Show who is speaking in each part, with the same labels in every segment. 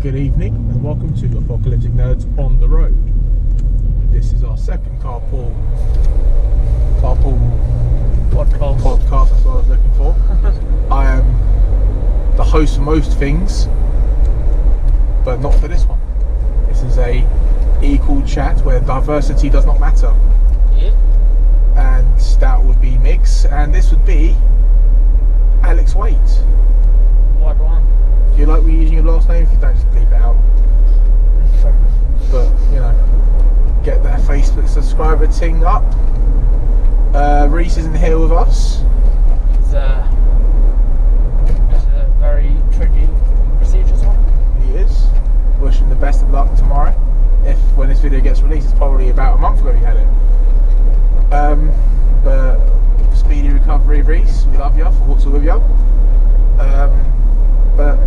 Speaker 1: Good evening and welcome to Apocalyptic Nerds on the Road. This is our second Carpool Podcast, that's what I was looking for. I am the host for most things, but not for this one. This is a equal chat where diversity does not matter.
Speaker 2: Yeah.
Speaker 1: And that would be Mix, and this would be Alex Waite.
Speaker 2: What one?
Speaker 1: Do you like me using your last name? If you don't, just bleep it out. But, you know, get that Facebook subscriber ting up. Reese isn't here with us.
Speaker 2: It's a very tricky procedures one.
Speaker 1: He is. Wish him the best of luck tomorrow. When this video gets released, it's probably about a month ago he had it. But speedy recovery, Reese. We love you. Thoughts are with you. But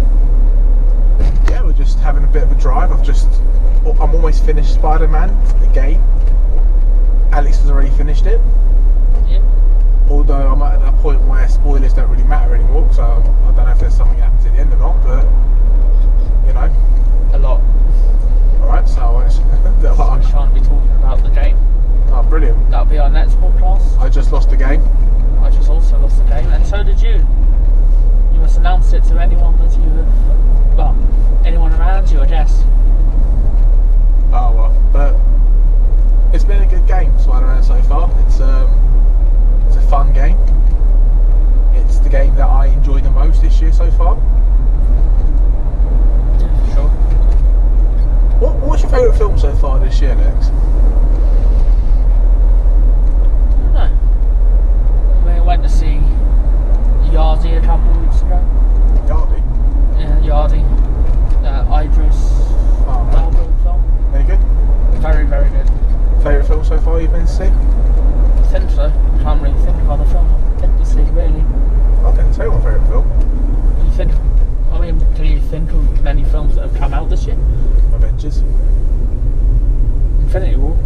Speaker 1: yeah, we're just having a bit of a drive. I'm almost finished Spider-Man, the game. Alex has already finished it.
Speaker 2: Yep.
Speaker 1: Although I'm at that point where spoilers don't really matter anymore, so I don't know if there's something that happens at the end or not, but you know.
Speaker 2: A lot.
Speaker 1: Alright, so
Speaker 2: We shan't be talking about the game.
Speaker 1: Oh, brilliant.
Speaker 2: That'll be our next podcast.
Speaker 1: I just lost the game.
Speaker 2: I just also lost the game, and so did you. You must announce it to anyone that you have, well, anyone around you, I guess.
Speaker 1: Oh well, but it's been a good game, Spider-Man, so far. It's a fun game. It's the game that I enjoyed the most this year so far.
Speaker 2: Yeah, for sure.
Speaker 1: What's your favourite film so far this year, Lex?
Speaker 2: I don't know. We went to see Yardi a couple of weeks ago.
Speaker 1: Yardi?
Speaker 2: Yeah, Yardi. Idris Elba film.
Speaker 1: Any good?
Speaker 2: Very, very good.
Speaker 1: Favourite film so far you've been to see?
Speaker 2: I think so. Can't really think of other films I've been to see, really.
Speaker 1: I can tell you my favourite film.
Speaker 2: Do you think? I mean, can you think of many films that have come out this year?
Speaker 1: Avengers.
Speaker 2: Infinity War.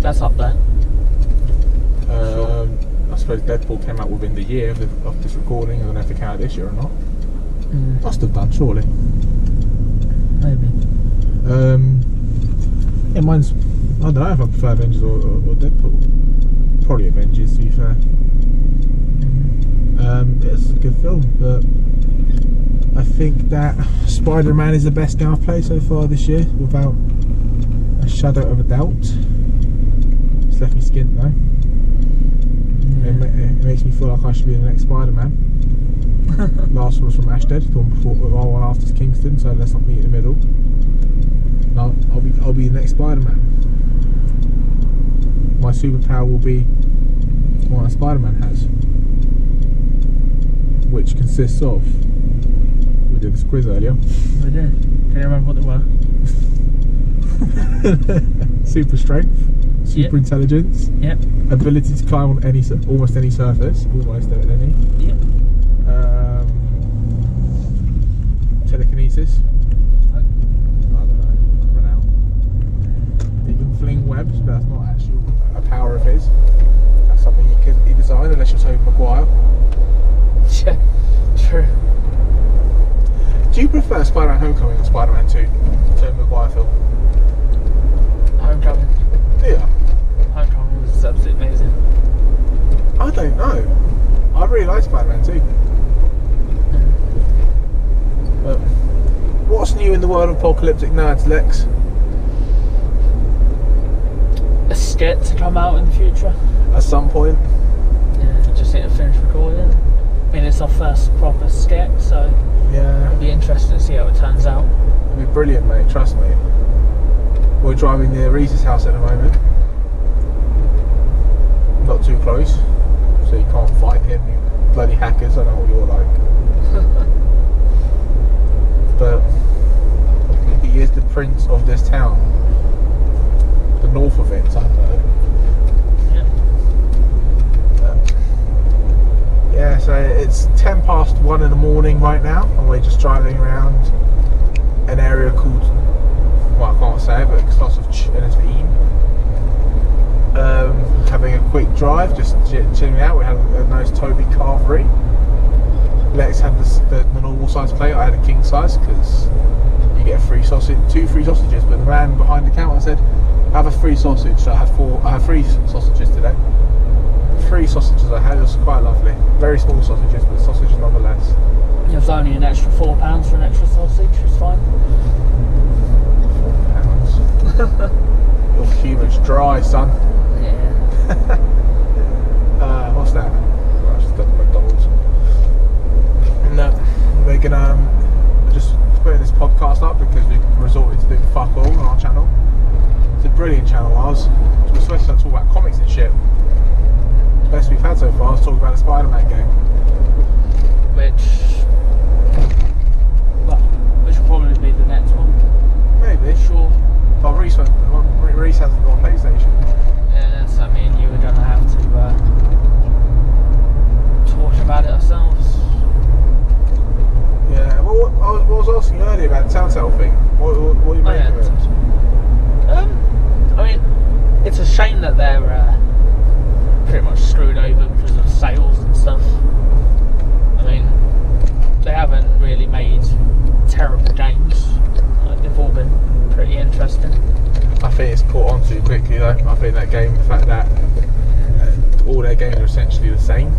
Speaker 2: That's up there.
Speaker 1: I suppose Deadpool came out within the year of this recording. I don't know if it came out this year or not. Must have done, surely.
Speaker 2: Maybe.
Speaker 1: Yeah, mine's. I don't know if I prefer Avengers or Deadpool. Probably Avengers, to be fair. It's a good film, but I think that Spider-Man is the best game I've played so far this year, without a shadow of a doubt. It's left me skint though. It makes me feel like I should be the next Spider-Man. Last one was from Ashtead, the one before, one after is Kingston, so let's not meet in the middle. No, I'll be the next Spider-Man. My superpower will be what a Spider-Man has, which consists of. We did this quiz earlier.
Speaker 2: We did. Can you remember what they were?
Speaker 1: Super strength, super intelligence, ability to climb on almost any surface,
Speaker 2: Yep.
Speaker 1: Telekinesis. I don't know. Run out. He can fling webs, but that's not actually a power of his. That's something he designed, unless you're Tobey Maguire.
Speaker 2: Yeah, true.
Speaker 1: Do you prefer Spider-Man Homecoming or Spider-Man 2? Tobey Maguire film.
Speaker 2: Homecoming.
Speaker 1: Do you?
Speaker 2: Homecoming was absolutely amazing.
Speaker 1: I don't know. I really like Spider-Man 2. But what's new in the world of Apocalyptic Nerds, Lex?
Speaker 2: A skit to come out in the future.
Speaker 1: At some point.
Speaker 2: Yeah, just need to finish recording. I mean, it's our first proper skit, so
Speaker 1: yeah,
Speaker 2: it'll be interesting to see how it turns out.
Speaker 1: It'll be brilliant, mate, trust me. We're driving near Reese's house at the moment. Not too close, so you can't fight him, you bloody hackers, I know what you're like. But he is the prince of this town. The north of it, I've heard. Yeah, so it's 10 past 1 in the morning right now, and we're just driving around an area called, well, I can't say it, but it starts with Ch-N-S-V-E. Having a quick drive, just chilling out. We had a nice Toby Carvery. Lex had the normal size plate, I had a king size because you get a free sausage, 2 free sausages. But the man behind the counter said, "Have a free sausage." So I had 3 sausages today. 3 sausages I had. It was quite lovely. Very small sausages, but sausages nonetheless.
Speaker 2: It was only an extra £4 for an extra sausage. It's fine.
Speaker 1: £4. Your humour's dry, son.
Speaker 2: Yeah.
Speaker 1: What's that? Well, just done McDonald's. No, we're gonna just putting this podcast up because we resorted to doing fuck all on our channel. It's a brilliant channel, ours. We're supposed to talk about comics and shit. The best we've had so far is talking about the Spider-Man game.
Speaker 2: Which will probably be the next one.
Speaker 1: Maybe.
Speaker 2: Sure.
Speaker 1: But Reese hasn't got a PlayStation.
Speaker 2: Yeah, so me and you are going to have to talk about it ourselves.
Speaker 1: Yeah, well, I was asking you earlier about the Telltale thing. What do you make of it?
Speaker 2: I mean, it's a shame that they're pretty much screwed over because of sales and stuff. I mean, they haven't really made terrible games. They've all been pretty interesting.
Speaker 1: I think it's caught on too quickly though. I think that game, the fact that all their games are essentially the same.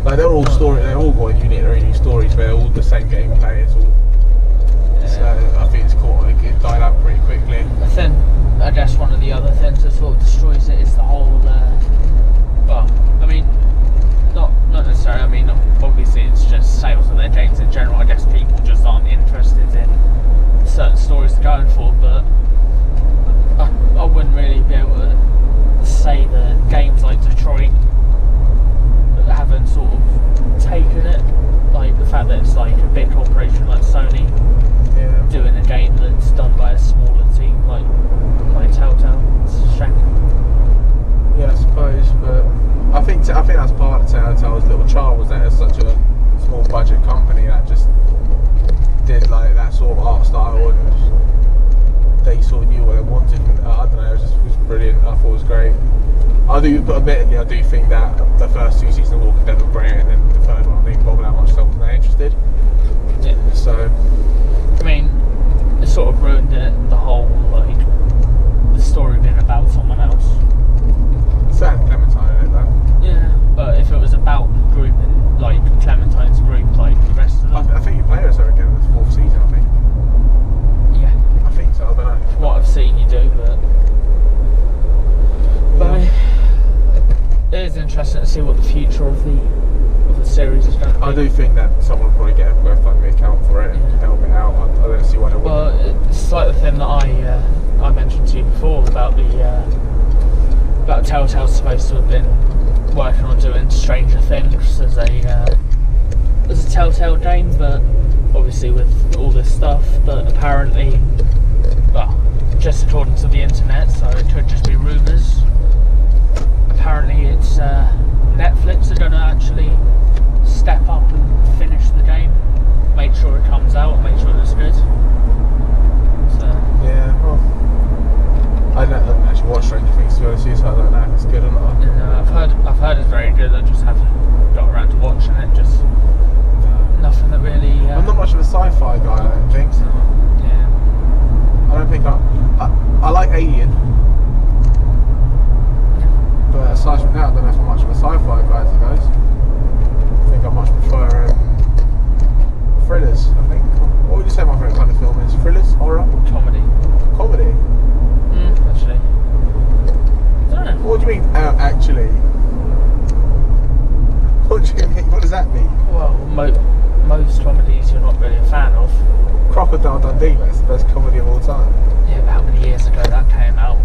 Speaker 1: Like they're all got unique stories, but they're all the same gameplay. It's all. Yeah. So I think it died out pretty quickly.
Speaker 2: I guess one of the other things that sort of destroys it is the whole. Well, I mean, not necessarily. I mean, obviously it's just sales of their games in general. I guess people just aren't interested in certain stories they're going for, but I wouldn't really be able to say that games like Detroit that haven't sort of taken it, like the fact that it's like a big corporation like Sony doing a game that's done by a smaller team like Telltale. It's a shame.
Speaker 1: Yeah, I suppose, but I think that's part of Telltale's little charm, was that it's such a small budget company that just did like that sort of art style, and they sort of knew what they wanted. And, I don't know, it was brilliant. I thought it was great. But admittedly, I do think that the first 2 seasons of Walking Dead were brilliant, and then the third one I didn't bother that much, so I wasn't that interested.
Speaker 2: Yeah.
Speaker 1: So,
Speaker 2: I mean, it sort of ruined the whole like the story being about someone else.
Speaker 1: Sam Clementine in it though.
Speaker 2: Yeah, but if it was about the group and like Clementine's group, like the rest of them,
Speaker 1: I think you play her again in the 4th season. I think.
Speaker 2: Yeah.
Speaker 1: I think so. I don't know.
Speaker 2: From what I've seen, you do, but I mean, it is interesting to see what the future of the series is going to be.
Speaker 1: I do think that someone will probably get a GoFundMe account for it and help it out. I don't see why they wouldn't.
Speaker 2: Well, it's like the thing that I mentioned to you before about about Telltale's supposed to have been working on doing Stranger Things as a Telltale game, but obviously with all this stuff, but apparently, well, just according to the internet, so it could just be rumours. Apparently it's Netflix are going to actually step up and finish the game, make sure it comes out, and make sure it's good. So
Speaker 1: yeah, well, I haven't actually watched Stranger Things to be honest with you, so I don't know if it's good or not.
Speaker 2: I've heard it's very good. I just haven't got around to watching it. Just nothing that really.
Speaker 1: I'm not much of a sci-fi guy. I don't think. So.
Speaker 2: Yeah.
Speaker 1: I don't think I like Alien, but aside from that, I don't know if I'm much of a sci-fi guy as it goes. I think I much prefer thrillers. I think. What would you say my favourite kind of film is? Thrillers, horror,
Speaker 2: Comedy.
Speaker 1: Comedy.
Speaker 2: Actually. I don't know.
Speaker 1: What do you mean? Actually. What do you mean? What does that mean?
Speaker 2: Well, most comedies you're not really a fan of.
Speaker 1: Crocodile Dundee, that's the best comedy of all time.
Speaker 2: Yeah, but how many years ago that came out?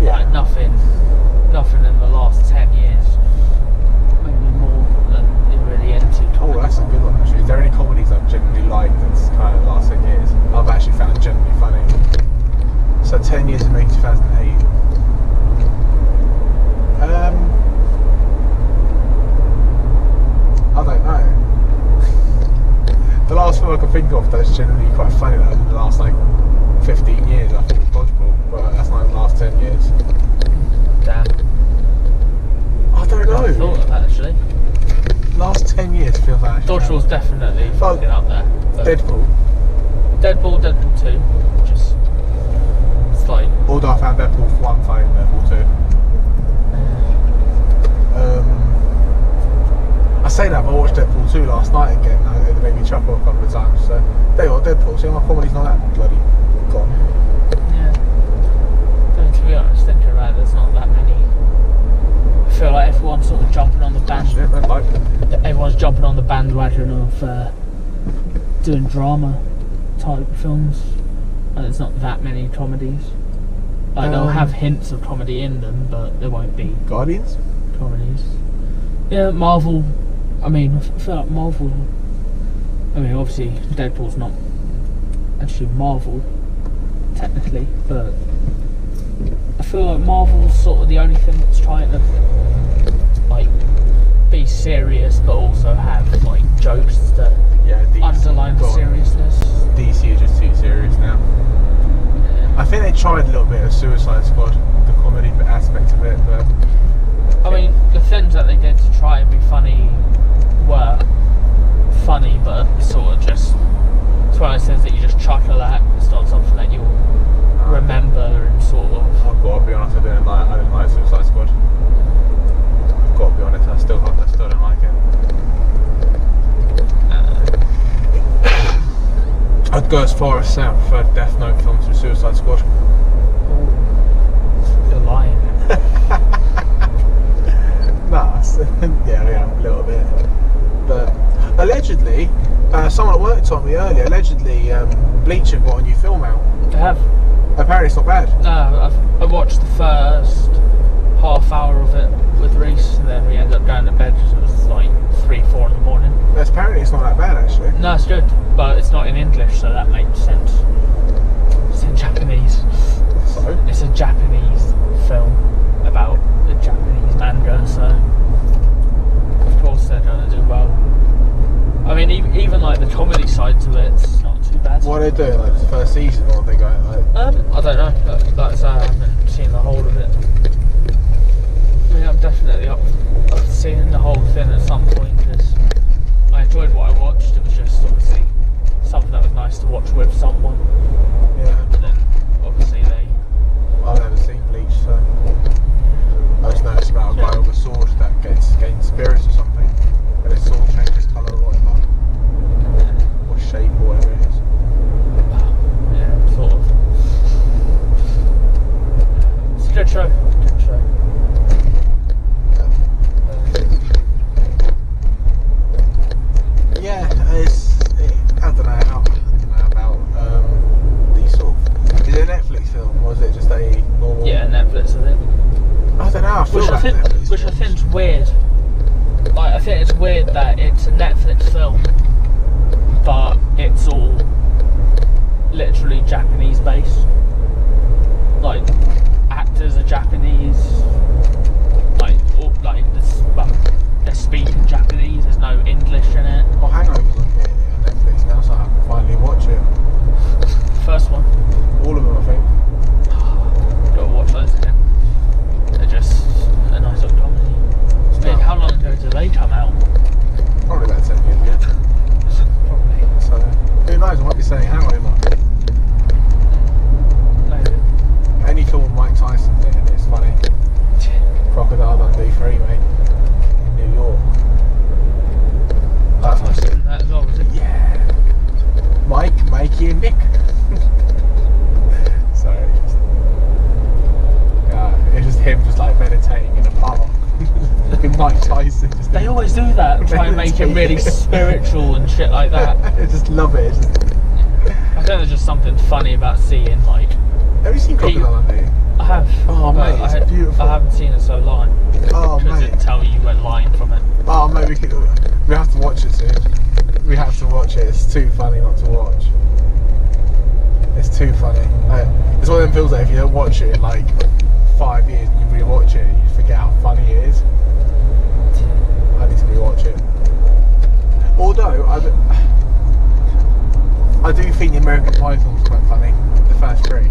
Speaker 1: Yeah.
Speaker 2: Like nothing in the last 10 years. Maybe more than you're really into comedy.
Speaker 1: Oh, that's a good one actually. Is there any comedies I've genuinely liked that's kind of the last 10 years? I've actually found genuinely funny. So 10 years of me, 2008. I don't know. The last film I can think of that's generally quite funny though in the last like 15 years I think it's Dodgeball, but that's not in the last 10 years.
Speaker 2: Damn.
Speaker 1: I don't know.
Speaker 2: I thought of that actually.
Speaker 1: Last 10 years feels like
Speaker 2: Dodgeball's definitely fucking up there.
Speaker 1: Deadpool.
Speaker 2: Deadpool 2. Just it's like.
Speaker 1: Although I found Deadpool 1 funny and Deadpool 2. I say that, but I watched Deadpool 2 last night again. It made me chuckle a couple of times. So there you are, Deadpool. See, my comedy's not that bloody gone.
Speaker 2: Yeah. But to be honest, thinking about it, there's not that many. I feel like everyone's sort of jumping on the everyone's jumping on the bandwagon of doing drama type films, and there's not that many comedies. Like they'll have hints of comedy in them, but there won't be
Speaker 1: Guardians
Speaker 2: comedies. Yeah, Marvel. I mean, I feel like Marvel. I mean, obviously Deadpool's not actually Marvel technically, but I feel like Marvel's sort of the only thing that's trying to like be serious, but also have like jokes that underline the seriousness.
Speaker 1: DC are just too serious now.
Speaker 2: Yeah.
Speaker 1: I think they tried a little bit of Suicide Squad, the comedy aspect of it, but
Speaker 2: I mean, the things that they did to try and be funny were funny, but sort of just it's one of those things that you just chuckle at. It's not something that you'll remember and sort of.
Speaker 1: I've got to be honest, I didn't like Suicide Squad. I've got to be honest, I still don't like it. I'd go as far as saying I prefer Death Note films to Suicide Squad.
Speaker 2: You're lying.
Speaker 1: Nah, yeah, a little bit. But allegedly, someone at work told me earlier, allegedly Bleach have got a new film out.
Speaker 2: They have.
Speaker 1: Apparently it's not bad.
Speaker 2: No, I watched the first half hour of it with Reese, and then we ended up going to bed because it was like 3-4 in the morning.
Speaker 1: But apparently it's not that bad actually.
Speaker 2: No, it's good, but it's not in English, so that makes sense. It's in Japanese.
Speaker 1: So?
Speaker 2: It's a Japanese film about a Japanese manga, so of course they're going to do well. I mean, even like the comedy side to it's not too bad.
Speaker 1: What are they doing, like the first season, or are they going like?
Speaker 2: I don't know. Like I say, I haven't seen the whole of it. I mean, I'm definitely up for seeing the whole thing at some point because I enjoyed what I watched. It was just obviously something that was nice to watch with someone.
Speaker 1: Yeah.
Speaker 2: But then obviously
Speaker 1: I've never seen Bleach, so I just noticed about a guy with a sword that gains spirits or something, and his sword changes colour or whatever, or shape or whatever it is.
Speaker 2: Yeah, sort of. It's a good show. Good show.
Speaker 1: Yeah, I don't know about these sort of. Is it a Netflix film or is it just a normal?
Speaker 2: Yeah, Netflix, I think.
Speaker 1: I don't know. I feel like Netflix
Speaker 2: which I think's weird. Like, I think it's weird that it's a Netflix film, but it's all literally Japanese based. Like, actors are Japanese. They're speaking Japanese. There's no English in it.
Speaker 1: Oh, Hangover's on Netflix now, so I can finally watch it.
Speaker 2: First one.
Speaker 1: All of them, I think.
Speaker 2: Gotta watch those again. They're just a nice little comedy. How long ago did they come out?
Speaker 1: Probably about 10 years ago.
Speaker 2: Probably.
Speaker 1: So, who knows? I might be saying Hangover.
Speaker 2: Maybe.
Speaker 1: Any film with Mike Tyson in it, and it's funny. Crocodile Dundee 3, mate. In New York.
Speaker 2: Tyson in that as well, was it?
Speaker 1: Yeah. Mike, Mikey, and Nick. Sorry. It's just him just like meditating in a park. Looking Mike Tyson.
Speaker 2: They always do that, try and make it really spiritual and shit like that.
Speaker 1: I just love it.
Speaker 2: I think there's just something funny about seeing like.
Speaker 1: Have you seen Crocodile Dundee?
Speaker 2: I have.
Speaker 1: Oh mate, it's beautiful.
Speaker 2: I haven't seen it so long.
Speaker 1: Oh mate.
Speaker 2: Because it tell you a line from it.
Speaker 1: Oh mate, we have to watch it soon. We have to watch it. It's too funny not to watch. It's too funny. Like, it's one of them films that if you don't watch it in like 5 years and you rewatch it, you forget how funny it is. I need to rewatch it. Although I do think the American Pie film's quite funny. The first 3.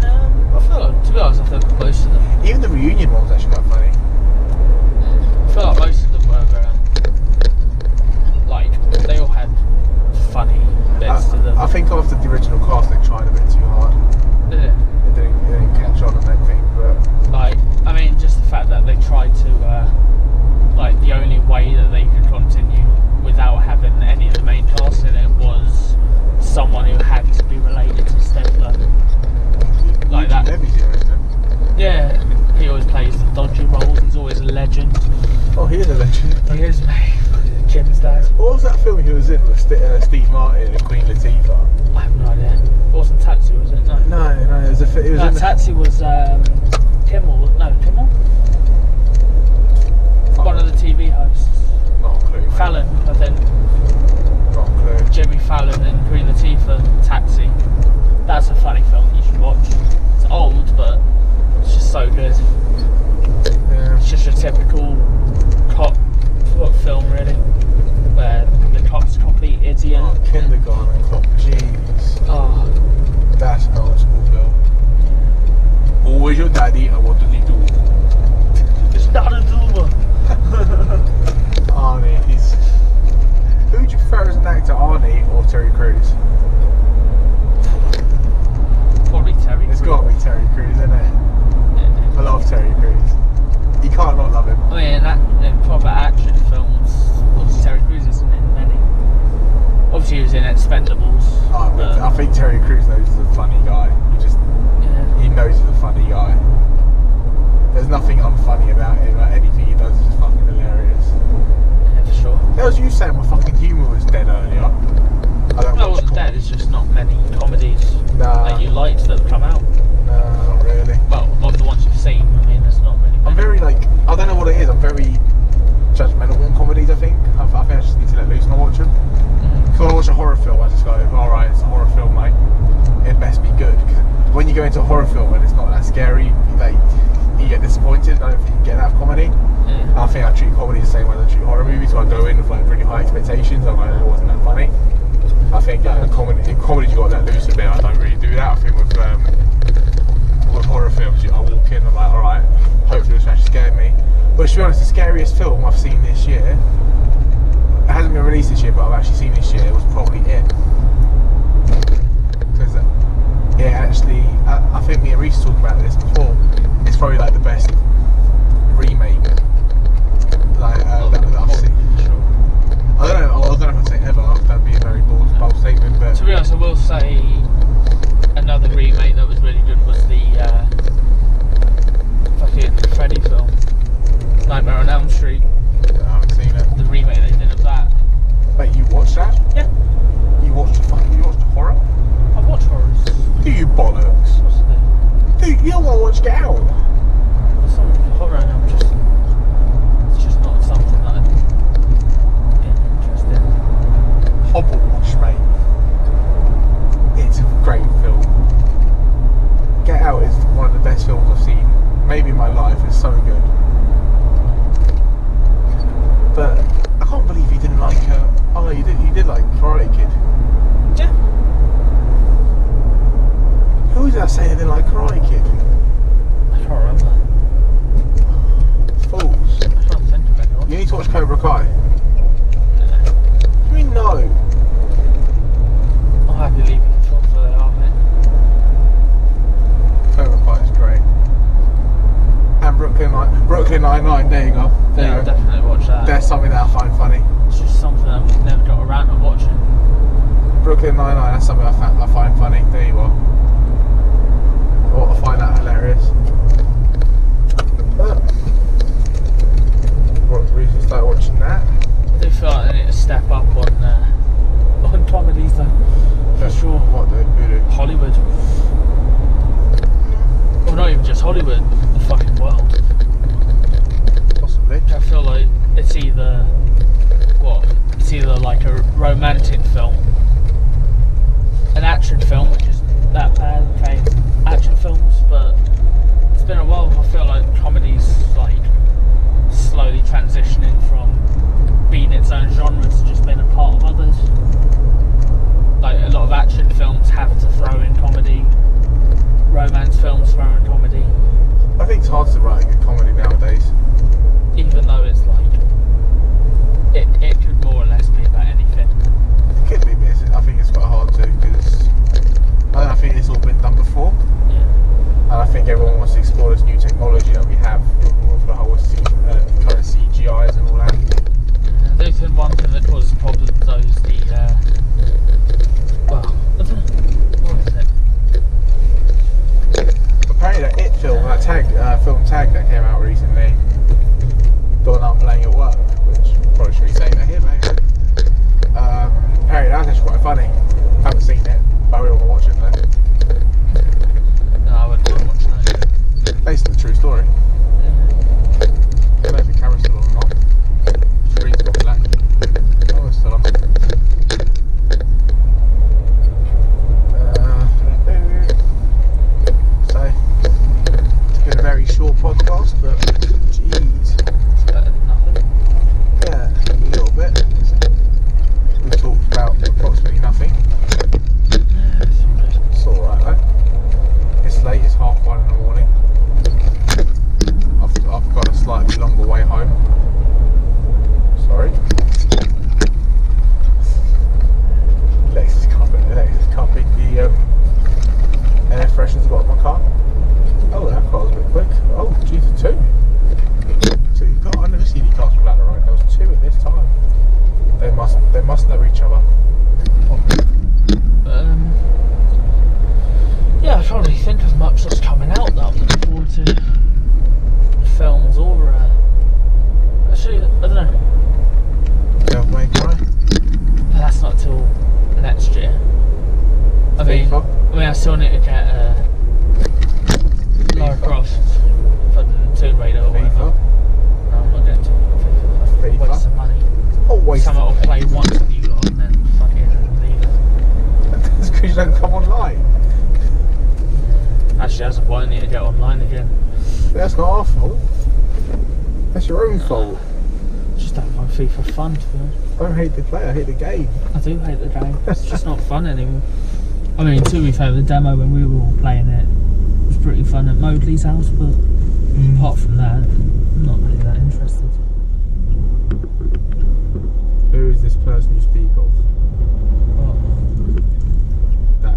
Speaker 2: I feel like, to be honest, I feel like most of them.
Speaker 1: Even the reunion one was actually quite funny.
Speaker 2: I feel like most of them were like they all had funny bits to them.
Speaker 1: I think original cast, they tried a bit too hard.
Speaker 2: Did it?
Speaker 1: It didn't catch on, I don't think. But
Speaker 2: Like, I mean, just the fact that they tried to, like, the only way that they could continue without having any of the main cast in it was someone who had to be related to Stifler. Like that.
Speaker 1: Levy's here, isn't it?
Speaker 2: Yeah, he always plays the dodgy roles. He's always a legend.
Speaker 1: Oh, he is a legend.
Speaker 2: He is, mate. Jim's dad.
Speaker 1: What was that film he was in with Steve Martin and Queen Latifah?
Speaker 2: I have no idea. It wasn't Taxi, was it? No.
Speaker 1: No, it was a. It was
Speaker 2: No,
Speaker 1: in
Speaker 2: Taxi was Kimmel. No, Kimmel. One of the TV hosts.
Speaker 1: Not a clue. Mate.
Speaker 2: Fallon, I think.
Speaker 1: Not a clue.
Speaker 2: Jimmy Fallon and Queen Latifah. Taxi. That's a funny film you should watch. It's old, but it's just so good.
Speaker 1: Yeah.
Speaker 2: It's just a typical cop film, really, where the cop's a complete idiot.
Speaker 1: Oh, Kindergarten Cop. Jeez.
Speaker 2: Oh,
Speaker 1: That's an old school film. Who is your daddy and what does he do?
Speaker 2: it's not a Duma.
Speaker 1: Arnie, he's. Who would you prefer as an actor, Arnie or Terry Crews?
Speaker 2: Probably Terry.
Speaker 1: It's got to be Terry Crews, isn't it?
Speaker 2: Yeah.
Speaker 1: I love Terry Crews. You can't not love him.
Speaker 2: I mean, in proper action films, obviously Terry Crews isn't in many. Obviously, he was in Expendables.
Speaker 1: Oh, but I think Terry Crews knows he's a funny guy. He knows he's a funny guy. There's nothing unfunny about him. Like, anything he does is just fucking hilarious.
Speaker 2: Yeah, for sure.
Speaker 1: That was you saying my fucking humour was dead earlier. I don't
Speaker 2: No, it
Speaker 1: watch
Speaker 2: wasn't dead. It's just not many comedies that you liked that have come out.
Speaker 1: No, not really.
Speaker 2: Well, of the ones you've seen, I mean, there's not many.
Speaker 1: I'm very like, I don't know what it is. I'm very judgmental on comedies. I think I just need to let loose and watch them. Because when I watch a horror film, I just go, all right, it's a horror film, mate. It best be good. Because when you go into a horror film and it's not that scary, like you get disappointed. I don't think you get that of comedy. I think I treat comedy the same way I treat horror movies. So I go in with like really high expectations. I'm like, it wasn't that funny. I think in comedy you got that loose a bit. I don't really do that. I think with horror films, I walk in and I'm like, all right, hopefully this actually scared me. But to be honest, the scariest film I've seen this year, it hasn't been released this year, but I've actually seen this year, was probably It. Because actually, I think me and Reese talked about this before. It's probably like the best remake like that I've seen. I don't know if I'd say ever. That'd be a very bold statement, but
Speaker 2: To be honest, I will say another remake that was really good was the fucking Freddy film, Nightmare on Elm Street.
Speaker 1: I haven't seen it.
Speaker 2: The remake they did of that.
Speaker 1: Wait, you watched that?
Speaker 2: Yeah,
Speaker 1: You watched the horror?
Speaker 2: I watch horrors.
Speaker 1: Do you bollocks?
Speaker 2: What's the
Speaker 1: Dude, you don't want to watch Get Out?
Speaker 2: It's not horror, and it's just not something that I'm getting interested in.
Speaker 1: Hobblewatch, mate. It's a great film. Get Out is one of the best films I've seen, maybe in my life. It's so good. But I can't believe you didn't like her. Oh, you did like Karate Kid.
Speaker 2: Yeah.
Speaker 1: Who was that saying they didn't like Karate Kid?
Speaker 2: I can't remember.
Speaker 1: Fools.
Speaker 2: I can't think of anyone.
Speaker 1: You need to watch Cobra Kai. What do you mean no?
Speaker 2: I'll have you leave the films where they are, mate.
Speaker 1: Cobra Kai is great. And Brooklyn Nine-Nine, there you go. There
Speaker 2: Yeah,
Speaker 1: you
Speaker 2: I'll
Speaker 1: go.
Speaker 2: definitely watch that.
Speaker 1: There's something that I find funny.
Speaker 2: It's just something I've never got around to watching.
Speaker 1: Brooklyn Nine-Nine, that's something I find funny. There you are. I find that hilarious. But we should start watching that.
Speaker 2: I do feel like I need to step up on comedies though, for sure.
Speaker 1: What do? Who do?
Speaker 2: Hollywood. Well, not even just Hollywood, the fucking world.
Speaker 1: Possibly.
Speaker 2: I feel like it's either like a romantic film, an action film, which is that bad, okay, action films, but it's been a while. I feel like comedy's like slowly transitioning from being its own genre to just being a part of others. Like a lot of action films have to throw in comedy, romance films throw in comedy.
Speaker 1: I think it's hard to write a good comedy nowadays.
Speaker 2: Even though it's like it could more or less be about anything.
Speaker 1: It could be a bit
Speaker 2: I still need to get Lara Croft for the Tomb Raider or whatever.
Speaker 1: FIFA?
Speaker 2: No, I'm not getting to FIFA. Waste of money.
Speaker 1: Oh, waste
Speaker 2: Someone will play once with you lot and then fucking leave it.
Speaker 1: That's because you don't come online.
Speaker 2: Actually, that's why I need to get online again.
Speaker 1: That's not our fault. That's your own fault.
Speaker 2: Just don't find FIFA fun, to be honest.
Speaker 1: I don't hate the play, I hate the game.
Speaker 2: I do hate the game. It's just not fun anymore. I mean, to be fair, the demo when we were all playing it was pretty fun at Mobley's house, but apart from that, I'm not really that interested.
Speaker 1: Who is this person you speak of?
Speaker 2: What?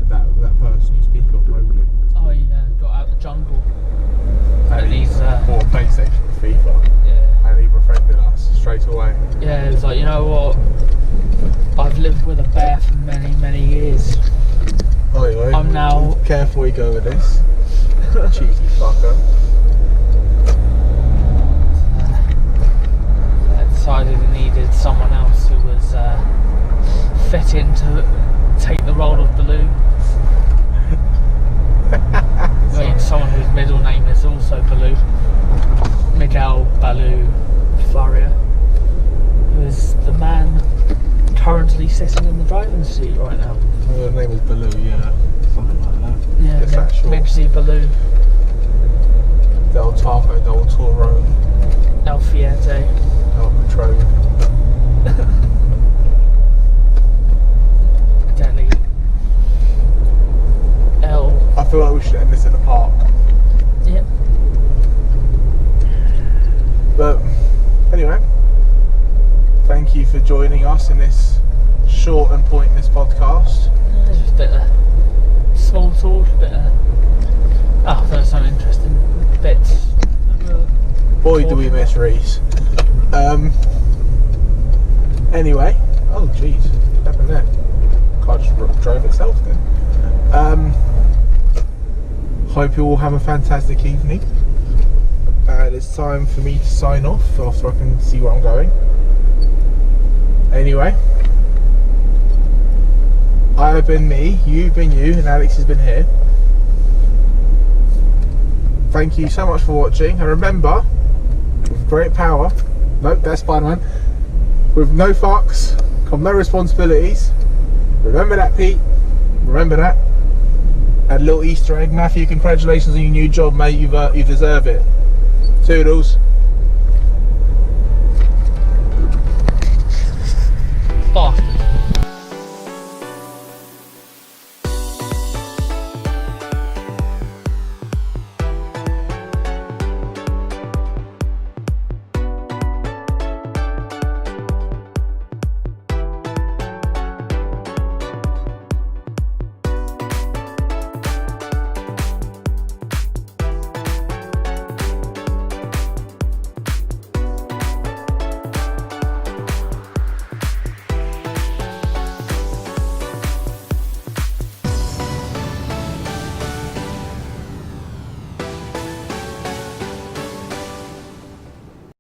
Speaker 1: That person you speak of, Mobley.
Speaker 2: Oh, yeah, got out the jungle. And he's,
Speaker 1: bought a PlayStation for FIFA.
Speaker 2: yeah.
Speaker 1: And he befriended us straight away.
Speaker 2: Yeah, it was like, you know what? I've lived with a bear for many, many years.
Speaker 1: Anyway,
Speaker 2: I'm now...
Speaker 1: Careful where you go with this. Cheeky fucker.
Speaker 2: I decided I needed someone else who was fit in to take the role of Baloo. I mean, someone whose middle name is also Baloo. Miguel Baloo Faria, who is the man currently sitting in the driving seat right now.
Speaker 1: Her name is Baloo, yeah. Something like that.
Speaker 2: Yeah,
Speaker 1: It's that short.
Speaker 2: Migsy Baloo.
Speaker 1: Del Taco, Del Toro,
Speaker 2: El Fiete.
Speaker 1: El Patron.
Speaker 2: Delhi.
Speaker 1: I feel like we should end this at the park.
Speaker 2: Yep.
Speaker 1: But anyway, thank you for joining us in this short and pointless podcast.
Speaker 2: Just a bit of small talk, a bit of... Oh, there's some interesting bits.
Speaker 1: Boy, do we miss Reese. Anyway, oh jeez, what happened there? Car just drove itself then. Hope you all have a fantastic evening. It's time for me to sign off after I can see where I'm going. Anyway, I have been me, you've been you, and Alex has been here. Thank you so much for watching, and remember, with great power, nope, that's Spider-Man, with no fucks, come no responsibilities. Remember that, Pete, remember that. And a little Easter egg, Matthew, congratulations on your new job, mate, you deserve it. Toodles.
Speaker 2: Fuck.